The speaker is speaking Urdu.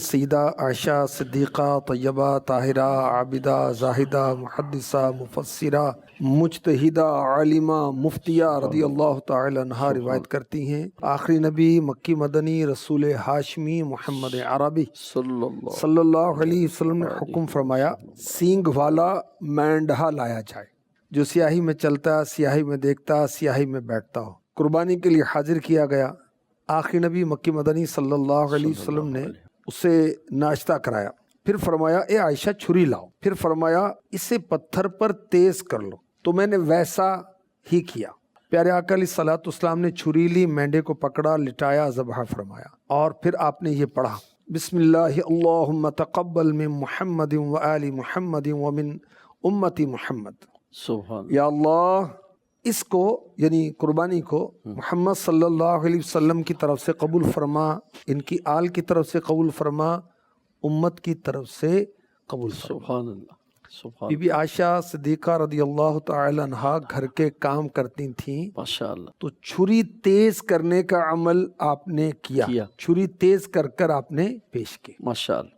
سیدہ عائشہ صدیقہ طیبہ طاہرہ عابدہ زاہدہ محدثہ مفسرہ مجتہدہ عالمہ مفتیہ رضی اللہ تعالی عنہا روایت کرتی ہیں، آخری نبی مکی مدنی رسول ہاشمی محمد عربی صلی اللہ علیہ وسلم نے حکم فرمایا سینگ والا مینڈھا لایا جائے جو سیاہی میں چلتا، سیاہی میں دیکھتا، سیاہی میں بیٹھتا ہو۔ قربانی کے لیے حاضر کیا گیا۔ آخری نبی مکی مدنی صلی اللہ علیہ وسلم نے اسے ناشتہ کرایا، پھر فرمایا اے عائشہ چھری لاؤ، پھر فرمایا اسے پتھر پر تیز کر لو، تو میں نے ویسا ہی کیا۔ پیارے آقا علیہ الصلوۃ والسلام نے چھری لی، مینڈے کو پکڑا، لٹایا، ذبح فرمایا، اور پھر آپ نے یہ پڑھا بسم اللہ اللہم تقبل من محمد و آل محمد ومن امتی محمد۔ سبحان یا اللہ اس کو یعنی قربانی کو محمد صلی اللہ علیہ وسلم کی طرف سے قبول فرما، ان کی آل کی طرف سے قبول فرما، امت کی طرف سے قبول فرما۔ سبحان اللہ سبحان بی بی عائشہ صدیقہ رضی اللہ تعالی عنہا گھر کے کام کرتی تھیں، ماشاء اللہ تو چھری تیز کرنے کا عمل آپ نے کیا، چھری تیز کر کر آپ نے پیش کی۔ ماشاء اللہ۔